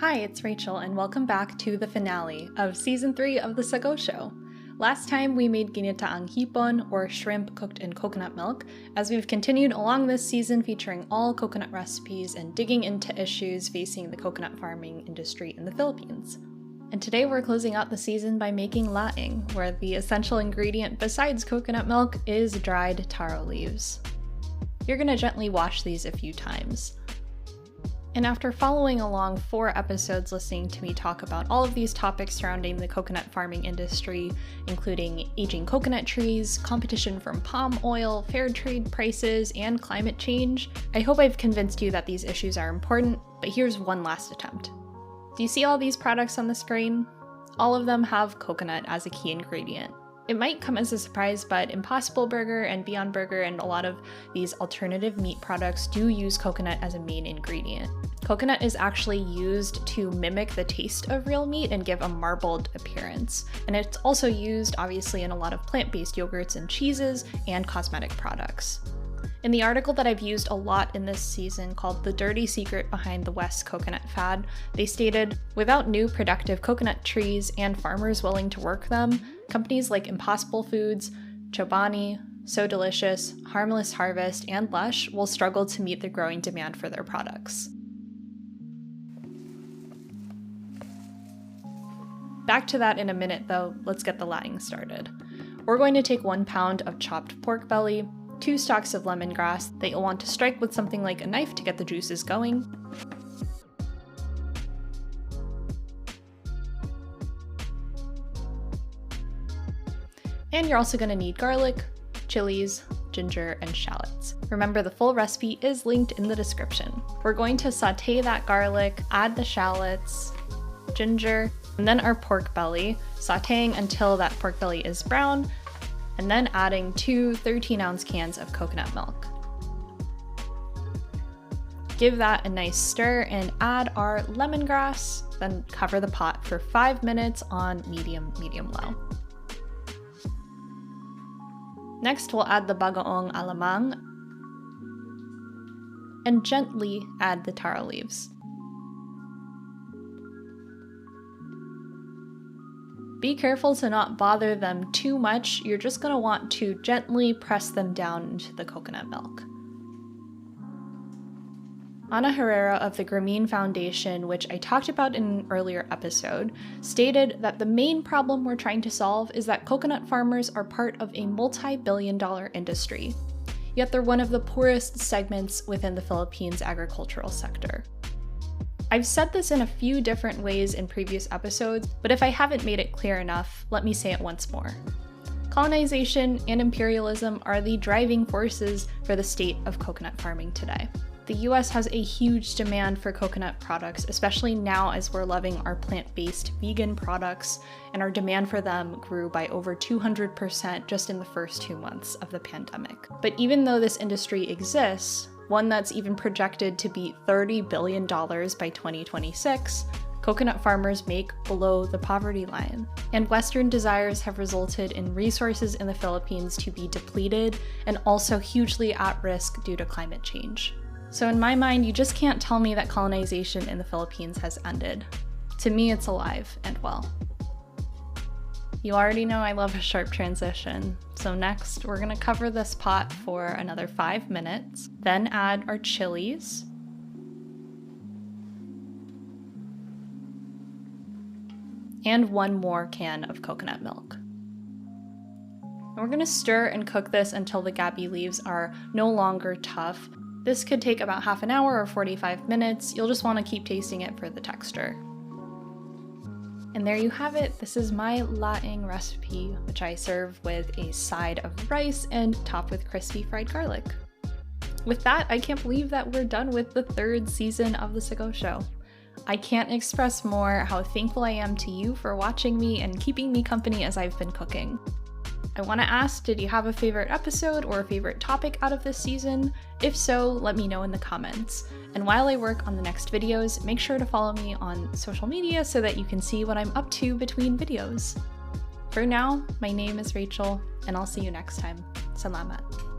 Hi, it's Rachel, and welcome back to the finale of Season 3 of the Sago Show. Last time we made ginitaang hipon, or shrimp cooked in coconut milk, as we've continued along this season featuring all coconut recipes and digging into issues facing the coconut farming industry in the Philippines. And today we're closing out the season by making laing, where the essential ingredient besides coconut milk is dried taro leaves. You're going to gently wash these a few times. And after following along 4 episodes listening to me talk about all of these topics surrounding the coconut farming industry, including aging coconut trees, competition from palm oil, fair trade prices, and climate change, I hope I've convinced you that these issues are important, but here's one last attempt. Do you see all these products on the screen? All of them have coconut as a key ingredient. It might come as a surprise, but Impossible Burger and Beyond Burger and a lot of these alternative meat products do use coconut as a main ingredient. Coconut is actually used to mimic the taste of real meat and give a marbled appearance. And it's also used, obviously, in a lot of plant-based yogurts and cheeses and cosmetic products. In the article that I've used a lot in this season called The Dirty Secret Behind the West Coconut Fad, they stated, without new productive coconut trees and farmers willing to work them, companies like Impossible Foods, Chobani, So Delicious, Harmless Harvest, and Lush will struggle to meet the growing demand for their products. Back to that in a minute though, let's get the laing started. We're going to take 1 pound of chopped pork belly, 2 stalks of lemongrass that you'll want to strike with something like a knife to get the juices going, and you're also going to need garlic, chilies, ginger, and shallots. Remember, the full recipe is linked in the description. We're going to saute that garlic, add the shallots, ginger, and then our pork belly, sauteing until that pork belly is brown, and then adding 2 13-ounce cans of coconut milk. Give that a nice stir and add our lemongrass, then cover the pot for 5 minutes on medium-low. Next, we'll add the bagoong alamang and gently add the taro leaves. Be careful to not bother them too much. You're just going to want to gently press them down into the coconut milk. Ana Herrera of the Grameen Foundation, which I talked about in an earlier episode, stated that the main problem we're trying to solve is that coconut farmers are part of a multi-billion-dollar industry, yet they're one of the poorest segments within the Philippines' agricultural sector. I've said this in a few different ways in previous episodes, but if I haven't made it clear enough, let me say it once more. Colonization and imperialism are the driving forces for the state of coconut farming today. The US has a huge demand for coconut products, especially now as we're loving our plant-based vegan products, and our demand for them grew by over 200% just in the first 2 months of the pandemic. But even though this industry exists, one that's even projected to be $30 billion by 2026, coconut farmers make below the poverty line. And Western desires have resulted in resources in the Philippines to be depleted and also hugely at risk due to climate change. So in my mind, you just can't tell me that colonization in the Philippines has ended. To me, it's alive and well. You already know I love a sharp transition. So next, we're gonna cover this pot for another 5 minutes, then add our chilies, and 1 more can of coconut milk. And we're gonna stir and cook this until the gabi leaves are no longer tough. This could take about half an hour or 45 minutes. You'll just want to keep tasting it for the texture. And there you have it. This is my laing recipe, which I serve with a side of rice and topped with crispy fried garlic. With that, I can't believe that we're done with the 3rd season of the Sago Show. I can't express more how thankful I am to you for watching me and keeping me company as I've been cooking. I want to ask, did you have a favorite episode or a favorite topic out of this season? If so, let me know in the comments. And while I work on the next videos, make sure to follow me on social media so that you can see what I'm up to between videos. For now, my name is Rachel, and I'll see you next time. Salamat.